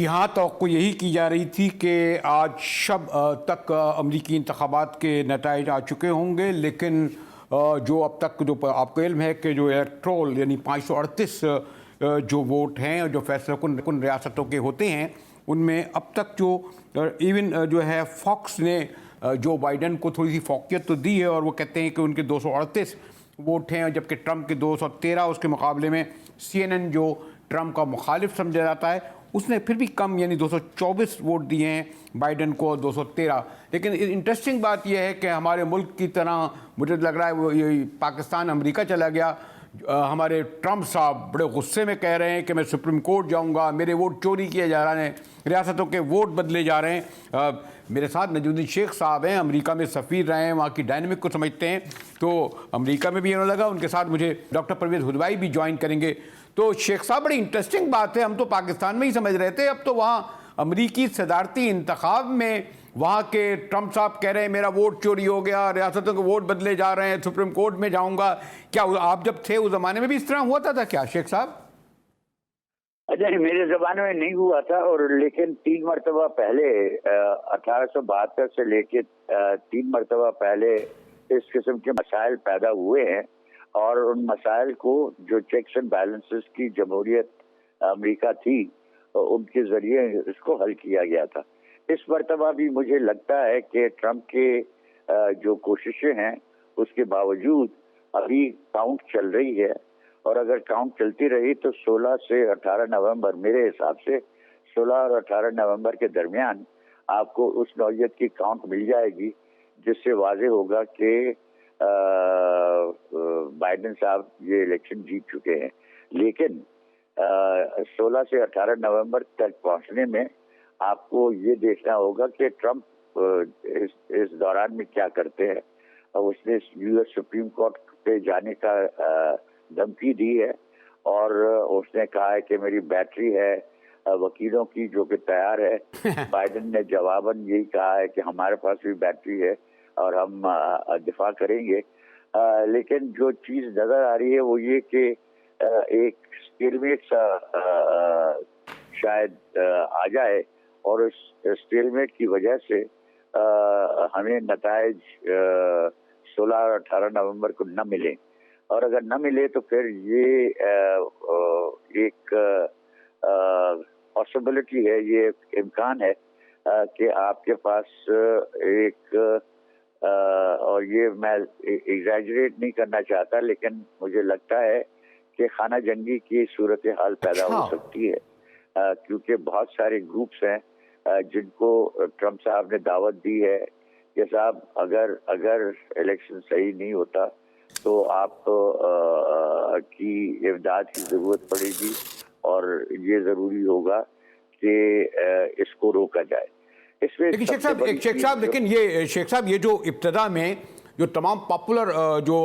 जी हाँ, तवक्को यही की जा रही थी कि आज शब तक अमरीकी इंतखाबात के नताइज आ चुके होंगे, लेकिन जो अब तक जो आपको इल्म है कि जो इलेक्ट्रोल यानी 538 जो वोट हैं जो फैसला कुन रियासतों के होते हैं, उनमें अब तक जो इवन जो है फॉक्स ने जो बाइडन को थोड़ी सी फौकियत तो दी है और वो कहते हैं कि उनके 238 वोट हैं, जबकि ट्रंप के 213। उसके मुकाबले में CNN जो ट्रंप का मुखालिफ समझा जाता है, उसने फिर भी कम यानी 224 वोट दिए हैं बाइडन को 213। लेकिन इंटरेस्टिंग बात यह है कि हमारे मुल्क की तरह मुझे लग रहा है वो ये पाकिस्तान अमेरिका चला गया। हमारे ट्रंप साहब बड़े गुस्से में कह रहे हैं कि मैं सुप्रीम कोर्ट जाऊंगा, मेरे वोट चोरी किए जा रहे हैं, रियासतों के वोट बदले जा रहे हैं। मेरे साथ नजरुद्दीन शेख साहब हैं, अमेरिका में सफ़ीर रहे हैं, वहाँ की डायनेमिक को समझते हैं, तो अमेरिका में भी ये लगा। उनके साथ मुझे डॉक्टर परवेज़ हुदवाई भी ज्वाइन करेंगे। तो शेख साहब, बड़ी इंटरेस्टिंग बात है, हम तो पाकिस्तान में ही समझ रहे थे, अब तो वहाँ अमरीकी सदारती इंतखाब में वहाँ के ट्रंप साहब कह रहे हैं मेरा वोट चोरी हो गया, रियासतों के वोट बदले जा रहे हैं, सुप्रीम कोर्ट में जाऊंगा। क्या आप जब थे उस जमाने में भी इस तरह हुआ था क्या शेख साहब? नहीं, मेरे जमाने में नहीं हुआ था, और लेकिन 3 मरतबा पहले 1872 से लेके 3 मरतबा पहले इस किस्म के मसाइल पैदा हुए हैं, और उन मसाइल को जो चेक्स एंड बैलेंसेस की जमहूरियत अमेरिका थी उनके जरिए इसको हल किया गया था। इस मरतबा भी मुझे लगता है कि ट्रंप के जो कोशिशें हैं उसके बावजूद अभी काउंट चल रही है, और अगर काउंट चलती रही तो 16 से 18 नवंबर, मेरे हिसाब से 16 और 18 नवंबर के दरमियान आपको उस नौयत की काउंट मिल जाएगी, जिससे वाज़ेह होगा कि बाइडेन साहब ये इलेक्शन जीत चुके हैं। लेकिन 16 से 18 नवंबर तक पहुंचने में आपको ये देखना होगा कि ट्रंप इस दौरान में क्या करते हैं। उसने US सुप्रीम कोर्ट पे जाने का धमकी दी है, और उसने कहा है कि मेरी बैटरी है वकीलों की जो कि तैयार है। बाइडेन ने जवाबन यही कहा है कि हमारे पास भी बैटरी है और हम दिफा करेंगे। लेकिन जो चीज नजर आ रही है वो ये कि एक स्टेलमेट सा शायद आ जाए, और उस स्टेलमेट की वजह से हमें नताइज 16 और 18 नवंबर को न मिले, और अगर न मिले तो फिर ये एक पॉसिबिलिटी है, ये इम्कान है कि आपके पास एक और ये मैं एग्जैजरेट नहीं करना चाहता, लेकिन मुझे लगता है कि खाना जंगी की सूरत हाल पैदा हो सकती है, क्योंकि बहुत सारे ग्रुप्स हैं जिनको ट्रंप साहब ने दावत दी है कि साहब अगर इलेक्शन सही नहीं होता तो आप की इमदाद की जरूरत पड़ेगी, और ये जरूरी होगा कि इसको रोका जाए। इसमें लेकिन शेख साहब लेकिन ये शेख साहब, ये जो इब्तदा में जो तमाम पॉपुलर जो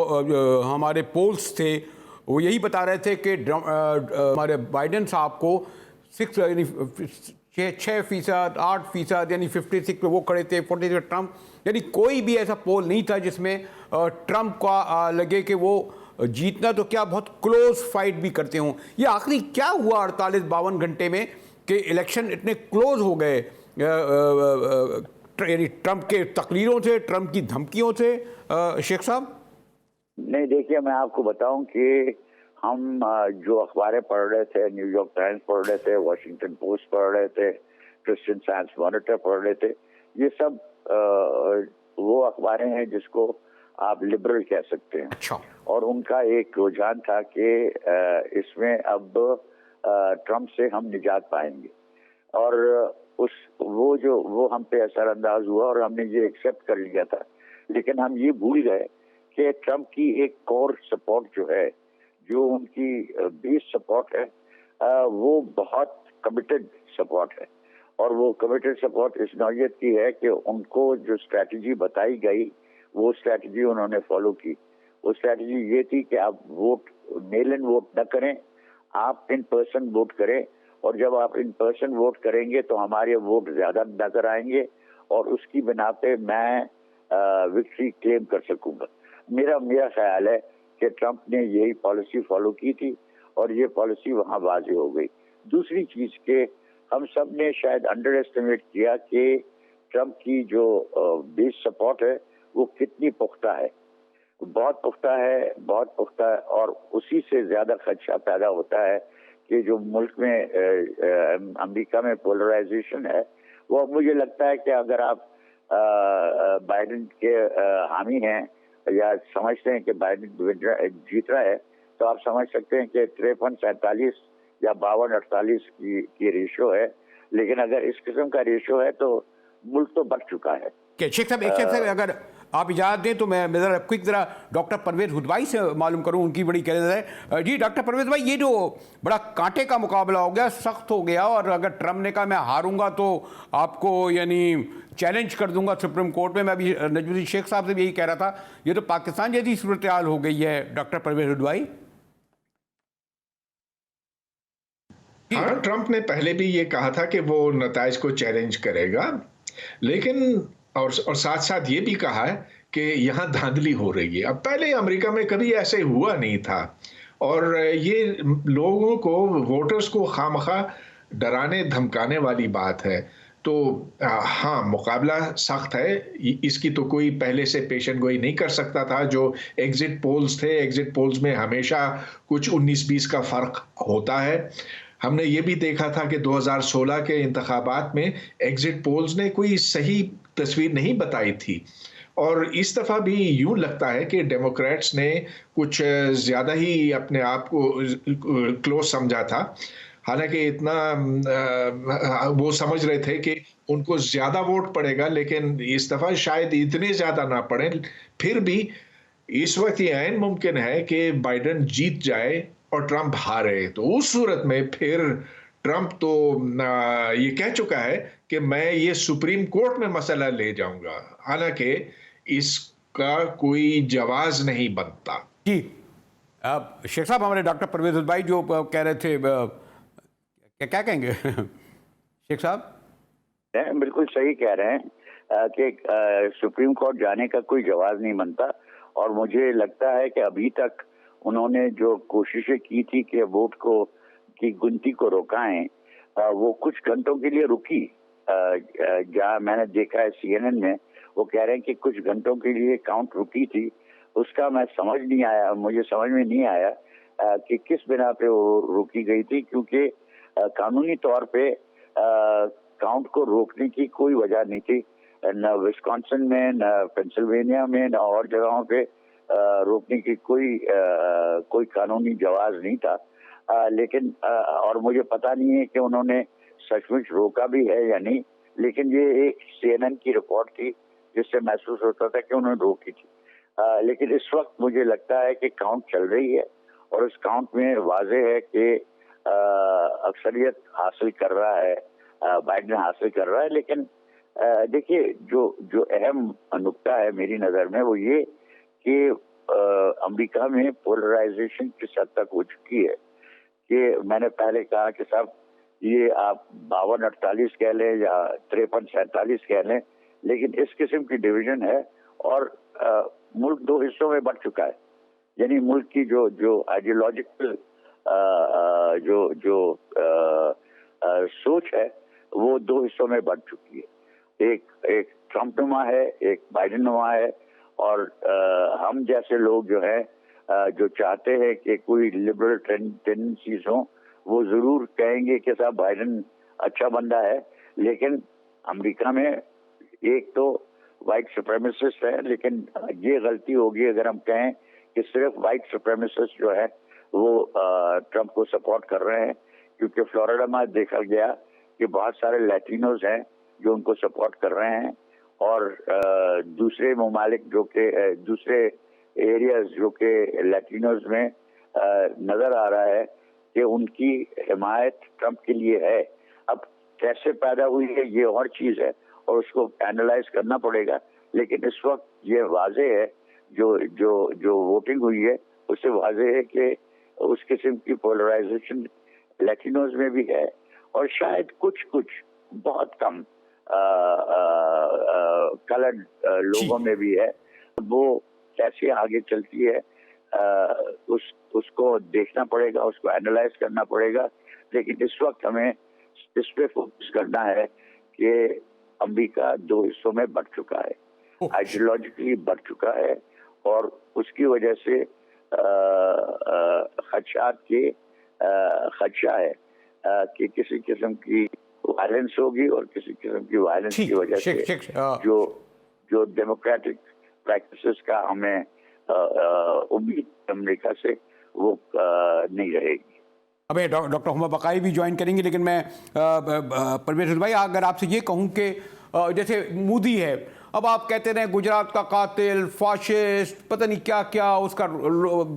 हमारे पोल्स थे वो यही बता रहे थे कि हमारे बाइडेन साहब को 6 यानी 6%, 8% यानी 56 पे वो खड़े थे, 40 ट्रंप, यानी कोई भी ऐसा पोल नहीं था जिसमें ट्रंप का लगे कि वो जीतना तो क्या बहुत क्लोज फाइट भी करते हों। ये आखिरी क्या हुआ 48-52 घंटे में कि इलेक्शन इतने क्लोज हो गए, यानी ट्रंप के तकरीरों से, ट्रंप की धमकियों से? शेख साहब नहीं, देखिए मैं आपको बताऊं कि हम जो अखबारें पढ़ रहे थे, न्यूयॉर्क टाइम्स पढ़ रहे थे, वॉशिंगटन पोस्ट पढ़ रहे थे, क्रिश्चियन साइंस मॉनिटर पढ़ रहे थे, ये सब वो अखबारें हैं जिसको आप लिबरल कह सकते हैं। अच्छा। और उनका एक रुझान था कि इसमें अब ट्रंप से हम निजात पाएंगे, और वो हम पे असरअंदाज हुआ और हमने ये एक्सेप्ट कर लिया था। लेकिन हम ये भूल गए कि ट्रंप की एक कोर सपोर्ट जो है, जो उनकी बेस सपोर्ट है, वो बहुत कमिटेड सपोर्ट है, और वो कमिटेड सपोर्ट इस नौयत की है कि उनको जो स्ट्रैटेजी बताई गई वो स्ट्रैटेजी उन्होंने फॉलो की। वो स्ट्रैटेजी ये थी कि आप मेल इन वोट न करें, आप इन पर्सन वोट करें, और जब आप इन पर्सन वोट करेंगे तो हमारे वोट ज्यादा नजर आएंगे, और उसकी बिना पे मैं विक्ट्री क्लेम कर सकूंगा। मेरा ख्याल है कि ट्रंप ने यही पॉलिसी फॉलो की थी, और ये पॉलिसी वहां वाज़ेह हो गई। दूसरी चीज के हम सब ने शायद अंडर एस्टिमेट किया कि ट्रम्प की जो बेस सपोर्ट है वो कितनी पुख्ता है। बहुत पुख्ता है, बहुत पुख्ता है। और उसी से ज्यादा खदशा पैदा होता है कि जो मुल्क में अमेरिका में पोलराइजेशन है, वो मुझे लगता है कि अगर आप बाइडेन के हामी हैं या समझते हैं कि बाइडेन जीत रहा है, तो आप समझ सकते हैं कि 53-47 या 52-48 की रेशियो है। लेकिन अगर इस किस्म का रेशियो है तो मुल्क तो बढ़ चुका है। शेख साहब, एक सेकंड, अगर आप इजाज़त दें तो मैं ज़रा क्विक ज़रा डॉक्टर परवेज़ हुदवाई से मालूम करूं, उनकी बड़ी कहना है। जी डॉक्टर परवेज़ भाई, ये जो बड़ा कांटे का मुकाबला हो गया, सख्त हो गया, और अगर ट्रम्प ने कहा मैं हारूंगा तो आपको यानी चैलेंज कर दूंगा सुप्रीम कोर्ट में, मैं अभी नजमुद्दीन शेख साहब से भी यही कह रहा था, ये तो पाकिस्तान जैसी सूरत हाल हो गई है डॉक्टर परवेज़ हुदवाई। हाँ, ट्रंप ने पहले भी ये कहा था कि वो नताइज को चैलेंज करेगा, लेकिन और साथ साथ ये भी कहा है कि यहाँ धांधली हो रही है। अब पहले अमेरिका में कभी ऐसे हुआ नहीं था, और ये लोगों को, वोटर्स को खामखा डराने धमकाने वाली बात है। तो हाँ, मुकाबला सख्त है, इसकी तो कोई पहले से पेशन गोई नहीं कर सकता था। जो एग्जिट पोल्स थे, एग्जिट पोल्स में हमेशा कुछ 19-20 का फर्क होता है। हमने ये भी देखा था कि 2016 के इंतखाबात में एग्जिट पोल्स ने कोई सही तस्वीर नहीं बताई थी, और इस दफा भी यूं लगता है कि डेमोक्रेट्स ने कुछ ज्यादा ही अपने आप को क्लोज समझा था। हालांकि इतना वो समझ रहे थे कि उनको ज्यादा वोट पड़ेगा, लेकिन इस दफा शायद इतने ज्यादा ना पड़े। फिर भी इस वक्त ये ऐन मुमकिन है कि बाइडेन जीत जाए और ट्रंप हारे। तो उस सूरत में फिर ट्रंप तो ये कह चुका है कि मैं ये सुप्रीम कोर्ट में मसला ले जाऊंगा, हालांकि इसका कोई जवाज नहीं बनता। जी शेख साहब, हमारे डॉक्टर परवेज़ हुदवाई जो कह रहे थे, क्या कहेंगे शेख साहब? बिल्कुल सही कह रहे हैं कि सुप्रीम कोर्ट जाने का कोई जवाब नहीं बनता। और मुझे लगता है कि अभी तक उन्होंने जो कोशिशें की थी कि वोट की गिनती को रोकाएं, वो कुछ घंटों के लिए रुकी। जहाँ मैंने देखा है CNN में, वो कह रहे हैं कि कुछ घंटों के लिए काउंट रुकी थी। उसका मुझे समझ में नहीं आया कि किस बिना पे वो रोकी गई थी, क्योंकि कानूनी तौर पे काउंट को रोकने की कोई वजह नहीं थी। न विस्कॉन्सिन में, न पेंसिल्वेनिया में, न और जगहों पे रोकने की कोई कानूनी जवाज नहीं था। लेकिन और मुझे पता नहीं है कि उन्होंने सचमुच रोका भी है या नहीं, लेकिन ये एक CNN की रिपोर्ट थी जिससे महसूस होता था कि उन्होंने रोकी थी। लेकिन इस वक्त मुझे लगता है कि काउंट चल रही है, और उस काउंट में वाज़ेह है कि अक्सरियत हासिल कर रहा है, बाइडेन हासिल कर रहा है। लेकिन देखिए, जो अहम नुक्ता है मेरी नज़र में, वो ये कि अमेरिका में पोलराइजेशन किस हद तक हो चुकी है कि मैंने पहले कहा कि साहब, ये आप 52-48 कह लें या 53-47 कह लें, लेकिन इस किस्म की डिवीजन है, और मुल्क दो हिस्सों में बढ़ चुका है। यानी मुल्क की जो आइडियोलॉजिकल जो सोच है, वो दो हिस्सों में बढ़ चुकी है। एक ट्रम्प नुमा है, एक बाइडेन नुमा है। और हम जैसे लोग जो है, जो चाहते हैं कि कोई लिबरल टेंडेंसीज हो, वो जरूर कहेंगे कि साहब बाइडेन अच्छा बंदा है। लेकिन अमेरिका में एक तो वाइट सुप्रीमेसिस्ट है, लेकिन ये गलती होगी अगर हम कहें कि सिर्फ वाइट सुप्रीमेसिस्ट जो है वो ट्रम्प को सपोर्ट कर रहे हैं, क्योंकि फ्लोरिडा में देखा गया कि बहुत सारे लैटिनोज हैं जो उनको सपोर्ट कर रहे हैं, और दूसरे ममालिक जो कि दूसरे एरियाज जो कि लैटिनोज में नजर आ रहा है कि उनकी हिमायत ट्रम्प के लिए है। अब कैसे पैदा हुई है ये और चीज है, और उसको एनालाइज करना पड़ेगा। लेकिन इस वक्त ये वाजे है, जो वोटिंग हुई है उससे वाजे है कि उस किस्म की पोलराइजेशन लैटिनोज में भी है, और शायद कुछ बहुत कम कलर्ड लोगों में भी है। वो कैसे आगे चलती है उसको देखना पड़ेगा, उसको एनालाइज करना पड़ेगा। लेकिन इस वक्त हमें इस पे फोकस करना है कि अमेरिका दो हिस्सों में बढ़ चुका है, आइडियोलॉजिकली बढ़ चुका है, और उसकी वजह से खदशा है कि किसी किस्म की वायलेंस होगी, और किसी किस्म की वायलेंस की वजह से जो डेमोक्रेटिक प्रैक्टिसेस का हमें उम्मीद अमेरिका से वो नहीं रहेगी। अबे डॉक्टर हुमा बकाई भी ज्वाइन करेंगे, लेकिन मैं परवेज भाई अगर आपसे ये कहूँ कि जैसे मोदी है, अब आप कहते रहे गुजरात का कातिल, फाशिस्ट, पता नहीं क्या क्या, उसका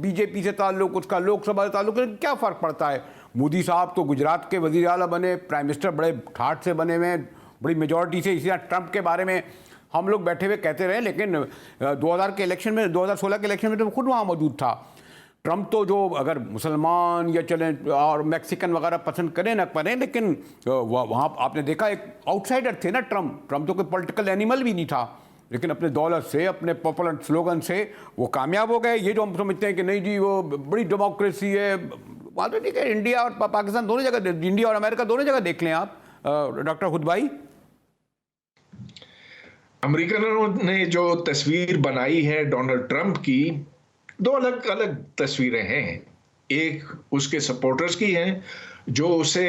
बीजेपी से ताल्लुक, उसका लोकसभा से ताल्लुक, क्या फ़र्क पड़ता है? मोदी साहब तो गुजरात के वज़ीर आला बने, प्राइम मिनिस्टर बड़े ठाठ से बने हुए हैं, बड़ी मेजॉरिटी से। इसी तरह ट्रंप के बारे में हम लोग बैठे हुए कहते रहे, लेकिन 2016 के इलेक्शन में तो खुद वहाँ मौजूद था। ट्रंप तो जो अगर मुसलमान या चलें और मैक्सिकन वगैरह पसंद करें ना करें, लेकिन वहाँ आपने देखा एक आउटसाइडर थे ना ट्रंप तो कोई पॉलिटिकल एनिमल भी नहीं था, लेकिन अपने दौलत से, अपने पॉपुलर स्लोगन से वो कामयाब हो गए। ये जो हम समझते हैं कि नहीं जी वो बड़ी डेमोक्रेसी है, बात नहीं है। इंडिया और पाकिस्तान दोनों जगह, इंडिया और अमेरिका दोनों जगह देख लें आप डॉक्टर हुद भाई। अमेरिकनों ने जो तस्वीर बनाई है डोनाल्ड ट्रंप की, दो अलग अलग तस्वीरें हैं। एक उसके सपोर्टर्स की है जो उसे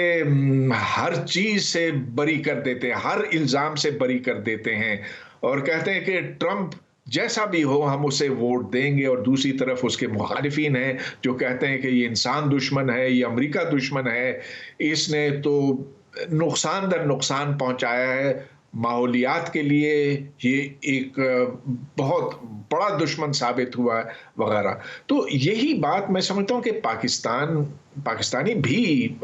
हर चीज से बरी कर देते हैं, हर इल्जाम से बरी कर देते हैं और कहते हैं कि ट्रंप जैसा भी हो हम उसे वोट देंगे। और दूसरी तरफ उसके मुखालिफिन हैं जो कहते हैं कि ये इंसान दुश्मन है, ये अमेरिका दुश्मन है, इसने तो नुकसान दर नुकसान पहुंचाया है माहौलियात के लिए, ये एक बहुत बड़ा दुश्मन साबित हुआ है वगैरह। तो यही बात मैं समझता हूं कि पाकिस्तानी भी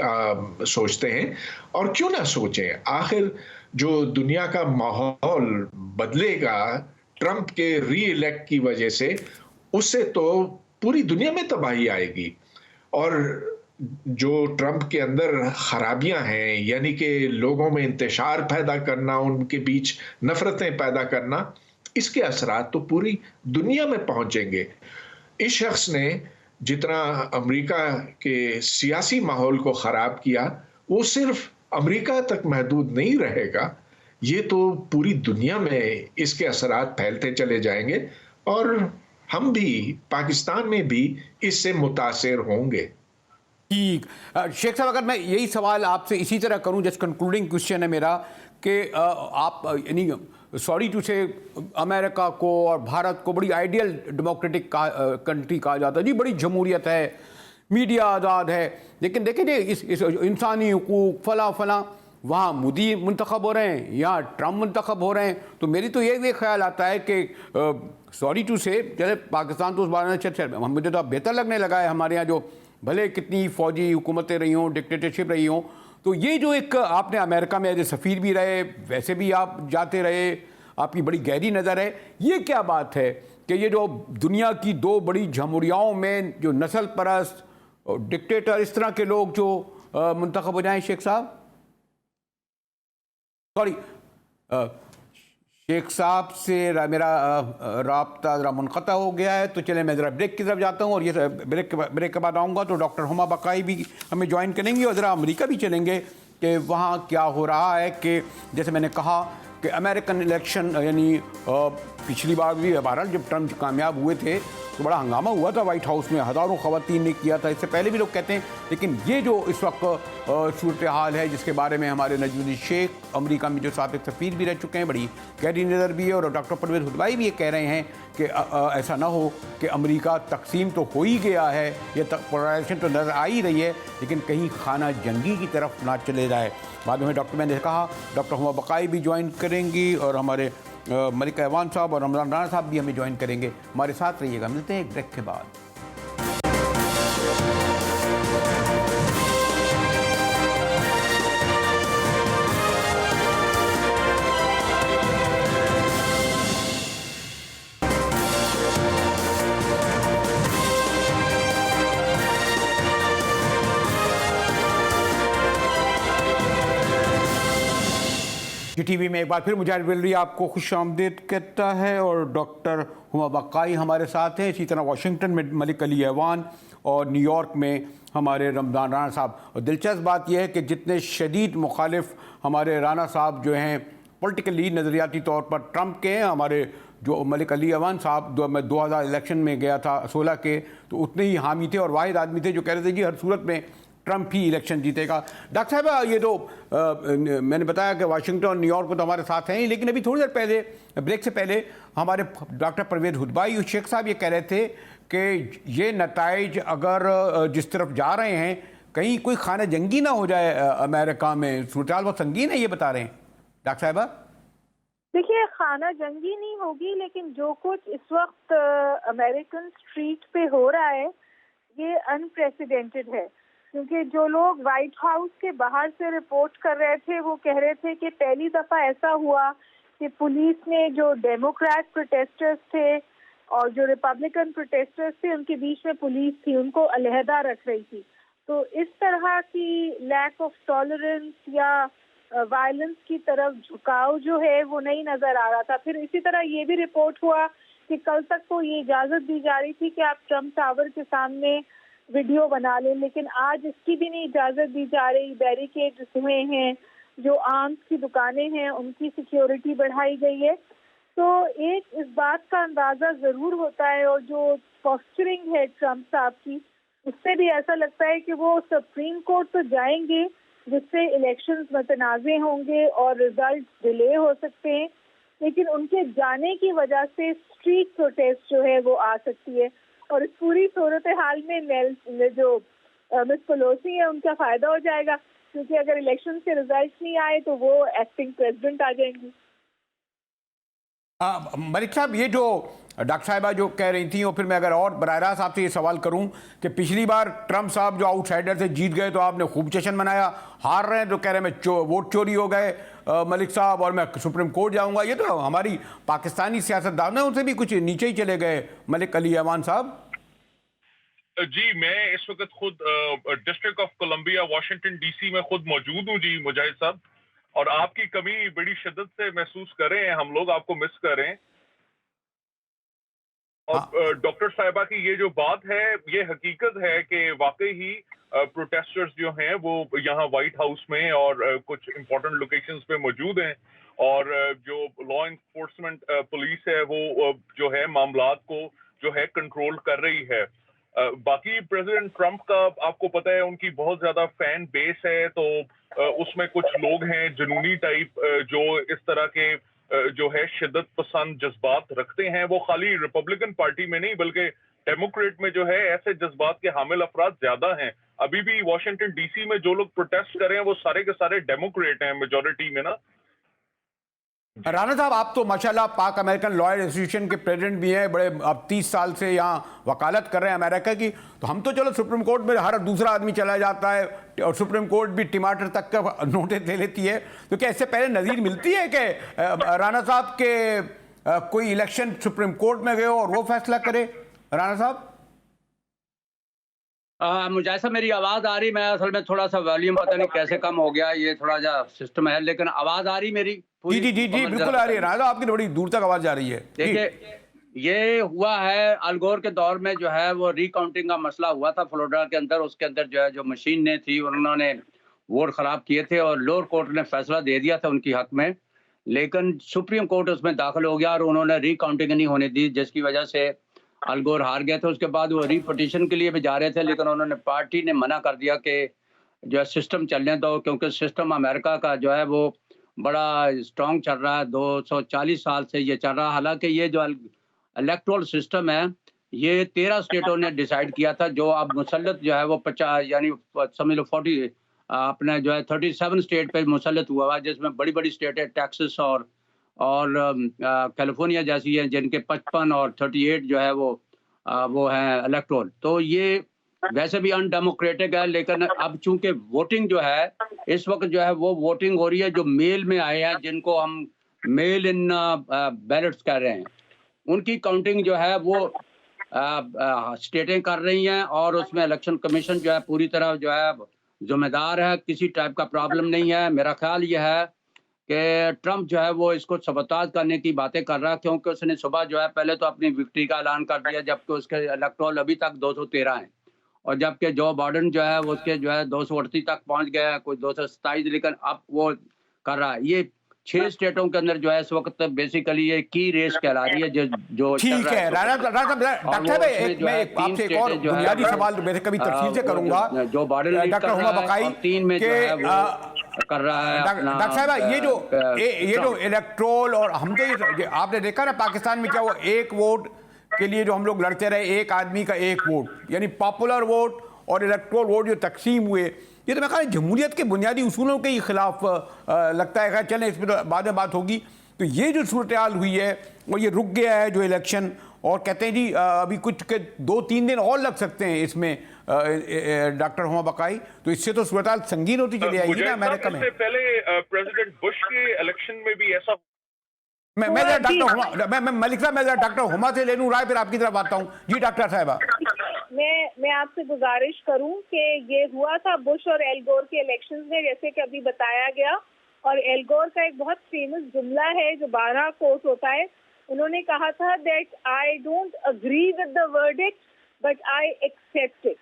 सोचते हैं, और क्यों ना सोचें। आखिर जो दुनिया का माहौल बदलेगा ट्रंप के री इलेक्ट की वजह से, उससे तो पूरी दुनिया में तबाही आएगी। और जो ट्रंप के अंदर खराबियां हैं, यानी कि लोगों में इंतशार पैदा करना, उनके बीच नफरतें पैदा करना, इसके असरात तो पूरी दुनिया में पहुंचेंगे। इस शख्स ने जितना अमेरिका के सियासी माहौल को खराब किया, वो सिर्फ अमेरिका तक महदूद नहीं रहेगा, ये तो पूरी दुनिया में इसके असरात फैलते चले जाएंगे, और हम भी पाकिस्तान में भी इससे मुतासिर होंगे। ठीक शेख साहब, अगर मैं यही सवाल आपसे इसी तरह करूं, जस्ट कंक्लूडिंग क्वेश्चन है मेरा कि आप यानी सॉरी टू से अमेरिका को और भारत को बड़ी आइडियल डेमोक्रेटिक कंट्री कहा जाता है जी, बड़ी जमहूरियत है, मीडिया आज़ाद है, लेकिन देखें जी इस इंसानी हुकूक फला वहाँ मोदी मुंतखब हो रहे हैं, यहाँ ट्रंप मुंतखब हो रहे हैं। तो मेरी तो ये ख्याल आता है कि सॉरी टू से चले पाकिस्तान तो उस बारे में मुझे तो बेहतर लगने लगा है, हमारे यहाँ जो भले कितनी फौजी हुकूमतें रही हों, डिक्टेटरशिप रही हों, तो ये जो एक आपने अमेरिका में एज ए सफ़ीर भी रहे, वैसे भी आप जाते रहे, आपकी बड़ी गहरी नज़र है, ये क्या बात है कि ये जो दुनिया की दो बड़ी जमहूरियाओं में जो नस्ल परस्त और डिक्टेटर इस तरह के लोग जो मुंतखब हो जाएं? शेख साहब सॉरी शेख साहब से मेरा राब्ता ज़रा मुनक़ता हो गया है, तो चले मैं ज़रा ब्रेक की तरफ जाता हूँ, और ये ब्रेक के बाद आऊँगा तो डॉक्टर हुमा बकाई भी हमें ज्वाइन करेंगी, और ज़रा अमेरिका भी चलेंगे कि वहाँ क्या हो रहा है। कि जैसे मैंने कहा कि अमेरिकन इलेक्शन यानी पिछली बार भी बहरहाल जब ट्रंप कामयाब हुए थे तो बड़ा हंगामा हुआ था वाइट हाउस में, हज़ारों ख़वातीन ने किया था, इससे पहले भी लोग कहते हैं। लेकिन ये जो इस वक्त सूरत हाल है जिसके बारे में हमारे नजमुद्दीन शेख अमेरिका में जो साबिक़ सफ़ीर भी रह चुके हैं, बड़ी गहरी नज़र भी है, और डॉक्टर परवेज़ हुद भाई भी ये कह रहे हैं कि ऐसा ना हो कि अमेरिका तकसीम तो हो ही गया है, ये पोलराइजेशन तो नज़र आ ही रही है, लेकिन कहीं खाना जंगी की तरफ ना चले जाए। बाद में डॉक्टर मैंने कहा डॉक्टर हुमा बकाई भी ज्वाइन करेंगी, और हमारे मलिक ऐवान साहब और रमज़ान राना साहब भी हमें ज्वाइन करेंगे। हमारे साथ रहिएगा, मिलते हैं एक ब्रेक के बाद। टीवी में एक बार फिर मुजाहिद बिलरी आपको खुश आमदीद कहता है और डॉक्टर हुमा बक्काई हमारे साथ हैं। इसी तरह वाशिंगटन में मलिक अली ऐवान और न्यूयॉर्क में हमारे रमज़ान राना साहब। और दिलचस्प बात यह है कि जितने शदीद मुखालिफ हमारे राना साहब जो हैं पॉलिटिकली नज़रियाती तौर पर ट्रंप के हैं, हमारे जो मलिक अली ऐवान साहब मैं 2000 इलेक्शन में गया था 16 के, तो उतने ही हामी थे और वाहिद आदमी थे जो कह रहे थे कि हर सूरत में ट्रंप ही इलेक्शन जीतेगा। डॉक्टर साहब, ये तो मैंने बताया कि वाशिंगटन और न्यूयॉर्क को तो हमारे साथ हैं ही, लेकिन अभी थोड़ी देर पहले ब्रेक से पहले हमारे डॉक्टर परवेज़ हुदबाई शेख साहब ये कह रहे थे कि ये नताइज अगर जिस तरफ जा रहे हैं कहीं कोई खाना जंगी ना हो जाए अमेरिका में, सूरत बहुत संगीन है, ये बता रहे हैं डॉक्टर साहबा। देखिए, खाना जंगी नहीं होगी, लेकिन जो कुछ इस वक्त अमेरिकन स्ट्रीट पे हो रहा है ये अनप्रेसिडेंटेड है। क्योंकि जो लोग व्हाइट हाउस के बाहर से रिपोर्ट कर रहे थे वो कह रहे थे कि पहली दफा ऐसा हुआ कि पुलिस ने जो डेमोक्रेट प्रोटेस्टर्स थे और जो रिपब्लिकन प्रोटेस्टर्स थे उनके बीच में पुलिस थी, उनको अलहदा रख रही थी। तो इस तरह की लैक ऑफ टॉलरेंस या वायलेंस की तरफ झुकाव जो है वो नहीं नजर आ रहा था। फिर इसी तरह ये भी रिपोर्ट हुआ कि कल तक को ये इजाजत दी जा रही थी कि आप ट्रम्प टावर के सामने वीडियो बना लें, लेकिन आज इसकी भी नहीं इजाजत दी जा रही। बैरिकेड हुए हैं, जो आर्म्स की दुकानें हैं उनकी सिक्योरिटी बढ़ाई गई है। तो एक इस बात का अंदाजा जरूर होता है, और जो पोस्चरिंग है ट्रम्प साहब की, उससे भी ऐसा लगता है कि वो सुप्रीम कोर्ट तो जाएंगे, जिससे इलेक्शंस मतनाज़े होंगे और रिजल्ट डिले हो सकते हैं, लेकिन उनके जाने की वजह से स्ट्रीट प्रोटेस्ट जो है वो आ सकती है। और इस पूरी सूरत हाल में जो मिस पेलोसी है उनका फायदा हो जाएगा, क्योंकि अगर इलेक्शन के रिजल्ट नहीं आए तो वो एक्टिंग प्रेसिडेंट आ जाएंगी। मलिक साहब, ये जो डॉक्टर साहिबा जो कह रही थी, और फिर मैं अगर और बराह रास्त आपसे ये सवाल करूं कि पिछली बार ट्रंप साहब जो आउटसाइडर से जीत गए तो आपने खूब जश्न मनाया, हार रहे हैं तो कह रहे हैं मैं वोट चोरी हो गए मलिक साहब और मैं सुप्रीम कोर्ट जाऊंगा। ये तो हमारी पाकिस्तानी सियासतदान है, उनसे भी कुछ नीचे ही चले गए मलिक अली ऐवान साहब। जी, मैं इस वक्त खुद district of Columbia Washington DC में खुद मौजूद हूँ जी मुजाहिद साहब, और आपकी कमी बड़ी शिद्दत से महसूस कर रहे हैं, हम लोग आपको मिस कर रहे हैं। और डॉक्टर साहिबा की ये जो बात है ये हकीकत है कि वाकई ही प्रोटेस्टर्स जो हैं वो यहाँ व्हाइट हाउस में और कुछ इंपॉर्टेंट लोकेशंस पे मौजूद हैं, और जो लॉ इन्फोर्समेंट पुलिस है वो जो है मामलात को जो है कंट्रोल कर रही है। बाकी प्रेसिडेंट ट्रंप का आपको पता है उनकी बहुत ज्यादा फैन बेस है, तो उसमें कुछ लोग हैं जुनूनी टाइप जो इस तरह के जो है शिद्दत पसंद जज्बात रखते हैं। वो खाली रिपब्लिकन पार्टी में नहीं बल्कि डेमोक्रेट में जो है ऐसे जज्बात के हामिल अफराद ज्यादा हैं। अभी भी वाशिंगटन डीसी में जो लोग प्रोटेस्ट कर रहे हैं वो सारे के सारे डेमोक्रेट हैं मेजॉरिटी में ना। राना साहब, आप तो माशाल्लाह पाक अमेरिकन लॉयर एसोसिएशन के प्रेसिडेंट भी हैं, बड़े अब 30 साल से यहाँ वकालत कर रहे हैं अमेरिका की। तो हम तो चलो सुप्रीम कोर्ट में हर दूसरा आदमी चला जाता है और सुप्रीम कोर्ट भी टमाटर तक का नोटिस दे लेती है, तो क्या इससे पहले नज़ीर मिलती है कि राना साहब के कोई इलेक्शन सुप्रीम कोर्ट में गए और वो फैसला करे? राना साहब मुझे ऐसा मेरी आवाज़ आ रही, मैं असल में थोड़ा सा वॉल्यूम पता नहीं कैसे कम हो गया, ये थोड़ा सा सिस्टम है, लेकिन आवाज़ आ रही मेरी? जी जी जी जी बिल्कुल आ रही है राजा, आपकी बड़ी दूर तक आवाज़ जा रही है। देखिए, ये हुआ है अल गोर के दौर में जो है वो रिकाउंटिंग का मसला हुआ था फ्लोरिडा के अंदर। उसके अंदर जो है जो मशीन ने थी उन्होंने वोट ख़राब किए थे और लोअर कोर्ट ने फैसला दे दिया था उनकी हक में, लेकिन सुप्रीम कोर्ट उसमें दाखिल हो गया और उन्होंने रिकाउंटिंग नहीं होने दी, जिसकी वजह से अल गोर हार गए थे। उसके बाद वो रीपिटिशन के लिए भी जा रहे थे, लेकिन उन्होंने पार्टी ने मना कर दिया कि जो है सिस्टम चलने दो, क्योंकि सिस्टम अमेरिका का जो है वो बड़ा स्ट्रॉन्ग चल रहा है, 240 साल से ये चल रहा है। हालांकि ये जो इलेक्टोरल सिस्टम है ये 13 स्टेटों ने डिसाइड किया था, जो अब मुसल्लत जो है वो 50 यानी समझ लो 40 अपने जो है 37 स्टेट पे मुसल्लत हुआ है, जिसमें बड़ी बड़ी स्टेट है टेक्सास और कैलिफोर्निया जैसी है, जिनके 55 और 38 जो है वो है इलेक्टोरल। तो ये वैसे भी अनडेमोक्रेटिक है, लेकिन अब चूंकि वोटिंग जो है इस वक्त जो है वो वोटिंग हो रही है जो मेल में आए हैं, जिनको हम मेल इन बैलेट्स कह रहे हैं, उनकी काउंटिंग जो है वो स्टेटें कर रही हैं, और उसमें इलेक्शन कमीशन जो है पूरी तरह जो है जिम्मेदार है, किसी टाइप का प्रॉब्लम नहीं है। मेरा ख्याल यह है कि ट्रंप जो है वो इसको सबताज करने की बातें कर रहा है, क्योंकि उसने सुबह जो है पहले तो अपनी विक्ट्री का ऐलान कर दिया, जबकि उसके इलेक्टोरल अभी तक 213 हैं, और जबकि जो बाइडेन जो है वो उसके जो है 238 तक पहुंच गया है, कोई 227, लेकिन अब वो कर रहा है। ये 6 स्टेटों के अंदर जो है इस वक्त बेसिकली ये की रेस कहला रही है, जो ठीक है। डॉक्टर साहब, मैं आपसे एक और बुनियादी सवाल वैसे कभी तफसील से करूंगा। जो बाइडेन डॉक्टर हुमा बकाई 3 में जो है वो कर रहा है। डॉक्टर साहब, ये जो इलेक्ट्रोल, और हम तो आपने देखा ना पाकिस्तान में क्या हुआ, एक वोट के लिए जो हम लोग लड़ते रहे, एक आदमी का एक वोट, यानी पॉपुलर वोट और इलेक्ट्रोल वोट जो तकसीम हुए, ये तो मैं कहा जमहूरियत के बुनियादी उसूलों के ही खिलाफ लगता है। चलें, इस पर तो बाद में बात होगी। तो ये जो सूरत हाल हुई है और ये रुक गया है जो इलेक्शन, और कहते हैं जी अभी कुछ के 2-3 दिन और लग सकते हैं इसमें, डॉक्टर हुमा बकाई, तो इससे तो सूरत हाल संगीन होती चली आएगी ना अमेरिका में। पहले प्रेसिडेंट बुश के इलेक्शन में भी ऐसा मैं मलिक साहब, मैं डॉक्टर हुमा से ले लूं राय, फिर आपकी तरफ आता हूँ। जी डॉक्टर साहबा, मैं आपसे गुजारिश करूं कि ये हुआ था बुश और एल गोर के इलेक्शंस में, जैसे कि अभी बताया गया, और एल गोर का एक बहुत फेमस जुमला है जो 12 कोट होता है। उन्होंने कहा था that I don't agree with the verdict but I accept it.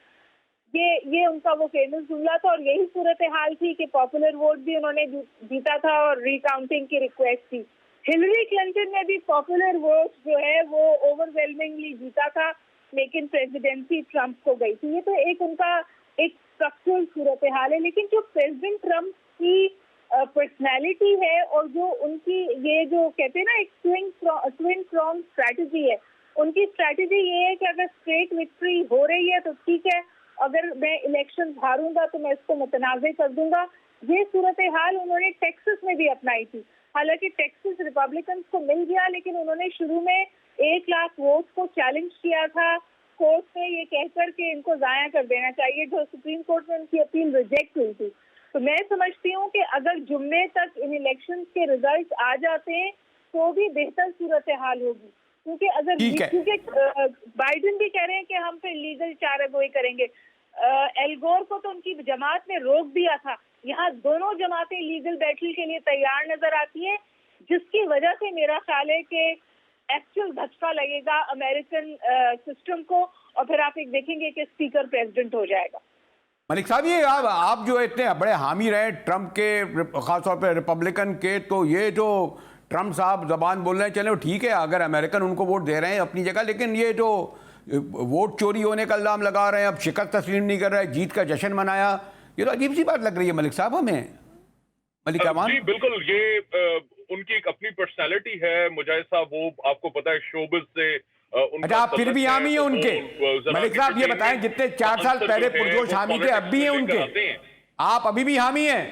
ये उनका वो फेमस जुमला था, और यही सूरत हाल थी कि पॉपुलर वोट भी उन्होंने जीता था और रिकाउंटिंग की रिक्वेस्ट थी। हिलरी क्लिंटन ने भी पॉपुलर वोट जो है वो ओवरवेलमिंगली जीता था, लेकिन प्रेसिडेंसी ट्रंप को गई थी। ये तो एक उनका एक स्ट्रक्चरल सूरत हाल है। लेकिन जो प्रेसिडेंट ट्रंप की पर्सनैलिटी है और जो उनकी ये जो कहते हैं ना एक ट्विन प्रॉन्ग स्ट्रैटेजी है, उनकी स्ट्रैटेजी ये है कि अगर स्ट्रेट विक्ट्री हो रही है तो ठीक है, अगर मैं इलेक्शन हारूंगा तो मैं इसको मुतनाज़ कर दूंगा। ये सूरत हाल उन्होंने टेक्सास में भी अपनाई थी। हालांकि टेक्सास रिपब्लिकन को मिल गया, लेकिन उन्होंने शुरू में 1 लाख वोट को चैलेंज किया था कोर्ट में, ये कहकर के इनको जाया कर देना चाहिए, जो सुप्रीम कोर्ट में उनकी अपील रिजेक्ट हुई थी। तो मैं समझती हूँ कि अगर जुम्मे तक इन इलेक्शन के रिजल्ट आ जाते हैं तो भी बेहतर सूरत हाल होगी, क्योंकि अगर बाइडेन भी कह रहे हैं कि हम फिर लीगल चारागोई करेंगे। एल गोर को तो उनकी जमात ने रोक दिया था। यहाँ दोनों जमातें लीगल बैटल के लिए तैयार नजर आती है, जिसकी वजह से मेरा ख्याल है कि एक्चुअल धक्का लगेगा अमेरिकन सिस्टम को, और फिर आप एक देखेंगे कि स्पीकर प्रेसिडेंट हो जाएगा। मलिक साहब, ये आप जो इतने बड़े हामी रहे ट्रंप के, खासतौर पर रिपब्लिकन के, तो ये जो ट्रंप साहब जबान बोल रहे हैं, चलो ठीक है अगर अमेरिकन उनको वोट दे रहे हैं अपनी जगह, लेकिन ये जो वोट चोरी होने का इल्जाम लगा रहे हैं, अब शिकस्त तस्लीम नहीं कर रहे, जीत का जश्न मनाया, ये तो अजीब सी बात लग रही है मलिक साहब हमें। मलिक अमान जी बिल्कुल, ये उनकी एक अपनी पर्सनालिटी है। मुजाहिद साहब वो आपको पता है शोबिज से अच्छा, आप फिर भी हामी है उनके। मलिक साहब ये बताएं, जितने 4 साल पहले पुरजोश हामी थे अब भी हैं उनके, आप अभी भी हामी हैं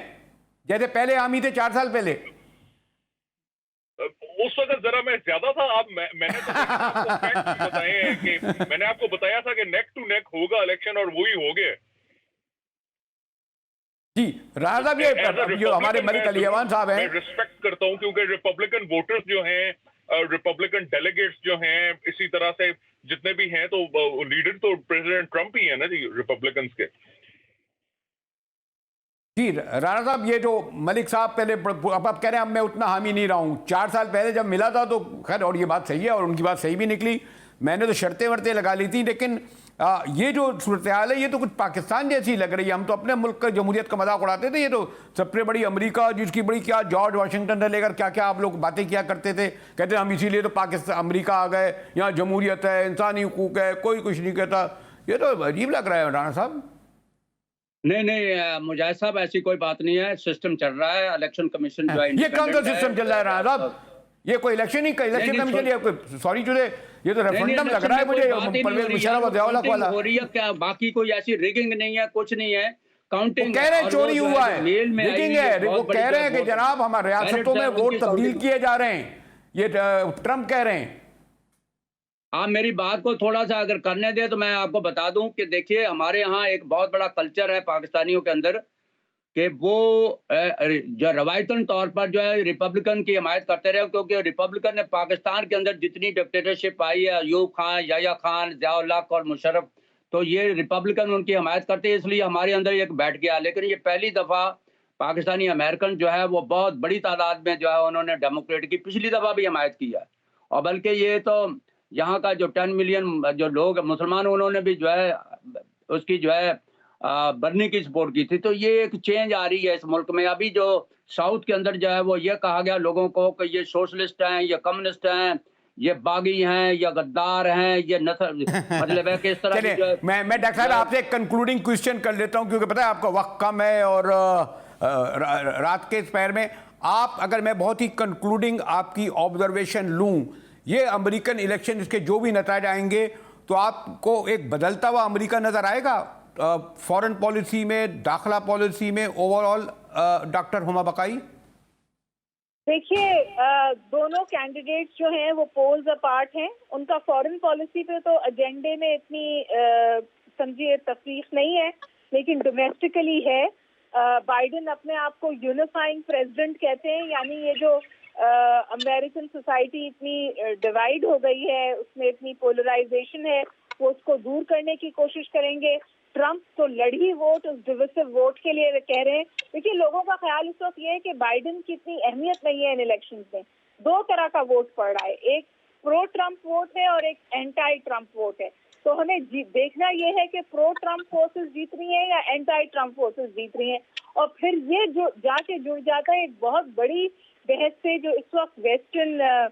जैसे पहले हामी थे 4 साल पहले? उस वक्त जरा मैं ज्यादा था। आप मैंने तो आपको बताए हैं कि मैंने आपको बताया था कि नेक टू नेक होगा इलेक्शन, और वही हो गया। जी राजा साहब, ये जो हमारे मलिक अलीवान साहब हैं, मैं रिस्पेक्ट करता हूं क्योंकि रिपब्लिकन वोटर्स जो हैं, रिपब्लिकन डेलीगेट्स जो हैं, इसी तरह से जितने भी हैं, तो लीडर तो प्रेसिडेंट ट्रंप ही है ना जी रिपब्लिकन के। जी राणा साहब, ये जो मलिक साहब पहले अब आप कह रहे हैं अब मैं उतना हामी नहीं रहा हूँ, 4 साल पहले जब मिला था तो खैर, और ये बात सही है और उनकी बात सही भी निकली, मैंने तो शर्तें वर्तें लगा ली थी, लेकिन ये जो सूरत हाल है ये तो कुछ पाकिस्तान जैसी लग रही है। हम तो अपने मुल्क का जमहूरियत का मजाक उड़ाते थे, ये तो सबसे बड़ी अमेरिका जिसकी बड़ी क्या जॉर्ज वाशिंगटन से लेकर क्या क्या आप लोग बातें किया करते थे, कहते हम इसीलिए तो पाकिस्तान अमेरिका आ गए, यहाँ जमहूरियत है, इंसानी हुकूक है, कोई कुछ नहीं कहता। ये तो अजीब लग रहा है राणा साहब। नहीं मुजाहिद साहब, ऐसी कोई बात नहीं है, सिस्टम चल रहा है, इलेक्शन कमीशन जो है ये कौन सा सिस्टम चल रहा है राणा साहब? ये कोई इलेक्शन ही इलेक्शन कमीशन, सॉरी टुडे, ये तो रेफरेंडम लग रहा है मुझे, परवेज मुशर्रफ और ज़ियाउल वाला हो रही है क्या? बाकी कोई ऐसी रिगिंग नहीं है, कुछ नहीं है, काउंटिंग कह रहे हैं चोरी हुआ है, रिगिंग है, वो कह रहे हैं कि जनाब हमारे रियासतों में वोट तब्दील किए जा रहे हैं, ये ट्रंप कह रहे हैं। आप मेरी बात को थोड़ा सा अगर करने दे तो मैं आपको बता दूं कि देखिए, हमारे यहाँ एक बहुत बड़ा कल्चर है पाकिस्तानियों के अंदर कि वो जो रवायतन तौर पर जो है रिपब्लिकन की हमायत करते रहे, क्योंकि रिपब्लिकन ने पाकिस्तान के अंदर जितनी डिक्टेटरशिप आई है, अयूब खान, याया खान, ज़ियाउल हक और मुशर्रफ, तो ये रिपब्लिकन उनकी हमायत करते हैं, इसलिए हमारे अंदर एक बैठ गया। लेकिन ये पहली दफ़ा पाकिस्तानी अमेरिकन जो है वो बहुत बड़ी तादाद में जो है उन्होंने डेमोक्रेट की पिछली दफ़ा भी हमायत की है, और बल्कि ये तो यहाँ का जो 10 मिलियन जो लोग मुसलमान उन्होंने भी जो है उसकी जो है बर्नी की सपोर्ट की थी। तो ये एक चेंज आ रही है इस मुल्क में। अभी जो साउथ के अंदर जो है वो ये कहा गया लोगों को कि ये सोशलिस्ट हैं, ये कम्युनिस्ट हैं, ये बागी हैं, या गद्दार हैं, ये नस्ल मतलब है कि इस तरह की जो है। मैं डॉक्टर साहब आपसे एक कंक्लूडिंग क्वेश्चन कर लेता हूं, क्योंकि पता है आपका वक्त कम है और रात के इस पैर में आप, अगर मैं बहुत ही कंक्लूडिंग आपकी ऑब्जर्वेशन लूं, ये अमेरिकन इलेक्शन इसके जो भी नतीजे आएंगे तो आपको एक बदलता हुआ अमेरिका नजर आएगा फॉरेन पॉलिसी में, दाखिला पॉलिसी में, ओवरऑल डॉक्टर हुमा बकाई? देखिए, दोनों कैंडिडेट्स जो हैं वो पोल्स अपार्ट हैं। उनका फॉरेन पॉलिसी पे तो एजेंडे में इतनी समझिए तफरीक नहीं है, लेकिन डोमेस्टिकली है। बाइडेन अपने आप को यूनिफाइंग प्रेसिडेंट कहते हैं, यानी ये जो अमेरिकन सोसाइटी इतनी डिवाइड हो गई है, उसमें इतनी पोलराइजेशन है, वो उसको दूर करने की कोशिश करेंगे। ट्रंप तो लड़ी वोट उस डिविसिव वोट के लिए कह रहे हैं। देखिए, लोगों का ख्याल इस वक्त ये है कि बाइडेन की इतनी अहमियत नहीं है इन इलेक्शंस में। दो तरह का वोट पड़ रहा है, एक प्रो ट्रंप वोट है और एक एंटी ट्रंप वोट है। तो हमें देखना ये है कि प्रो ट्रंप फोर्सेस जीत रही हैं या एंटी ट्रंप फोर्सेस जीत रही हैं, और फिर ये जो जाके जुड़ जाता है एक बहुत बड़ी बहस से जो इस वक्त वेस्टर्न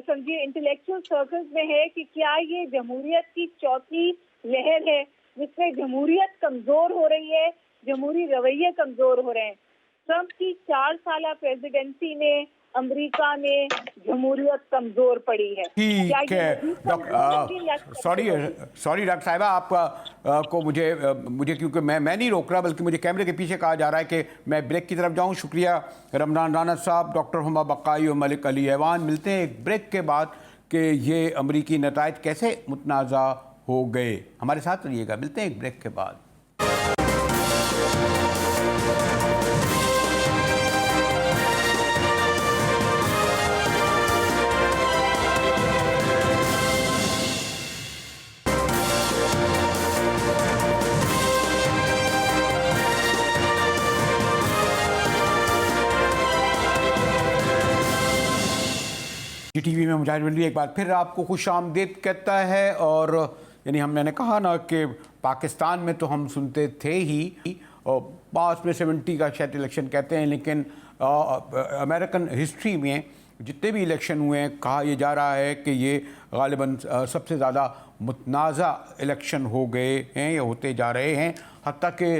समझिए इंटेलेक्चुअल सर्कल्स में है कि क्या ये जमहूरियत की चौथी लहर है जिसमें जमहूरियत कमजोर हो रही है, जमहूरी रवैये कमजोर हो रहे हैं। ट्रंप की 4 साल प्रेसिडेंसी में अमेरिका में जमहूरियत कमजोर पड़ी है। ठीक है सॉरी डॉक्टर साहिबा, आपका को मुझे क्योंकि मैं नहीं रोक रहा, बल्कि मुझे कैमरे के पीछे कहा जा रहा है कि मैं ब्रेक की तरफ जाऊं। शुक्रिया रमजान राना साहब, डॉक्टर हुमा बकाई और मलिक अली ऐवान। मिलते हैं एक ब्रेक के बाद कि ये अमरीकी नताइज कैसे मुतनाज़ा हो गए। हमारे साथ रहिएगा, मिलते हैं एक ब्रेक के बाद। टीवी में मुजाहिद वली एक बार फिर आपको खुश आमदीद कहता है। और यानी मैंने कहा ना कि पाकिस्तान में तो हम सुनते थे ही, और पास में 70 का शायद इलेक्शन कहते हैं, लेकिन अमेरिकन हिस्ट्री में जितने भी इलेक्शन हुए हैं कहा यह जा रहा है कि ये गालिबन सबसे ज़्यादा मुतनाज़ा इलेक्शन हो गए हैं या होते जा रहे हैं। हत्ता कि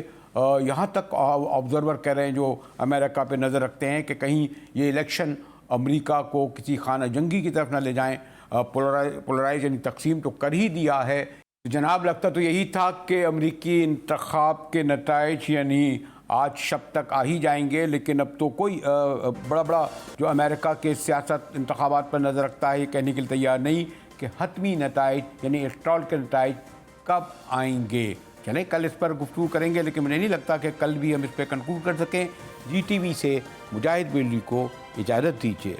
यहाँ तक ऑब्जर्वर कह रहे हैं जो अमेरिका पे नज़र रखते हैं कि कहीं ये इलेक्शन अमेरिका को किसी खाना जंगी की तरफ ना ले जाएं। पोलराइज यानी तकसीम तो कर ही दिया है। जनाब, लगता तो यही था कि अमेरिकी इंतखाब के नताइज यानी आज शब तक आ ही जाएंगे, लेकिन अब तो कोई बड़ा जो अमेरिका के सियासत इंतखाबात पर नज़र रखता है ये कहने के लिए तैयार नहीं कि हतमी नताइज यानी इलेक्टोरल के नताइज कब आएंगे। चलें, कल इस पर गुफ्तगू करेंगे, लेकिन मुझे नहीं लगता कि कल भी हम इस पर कंक्लूड कर सकें। GTV से मुजाहिद वली को इजाज़त दीजिए।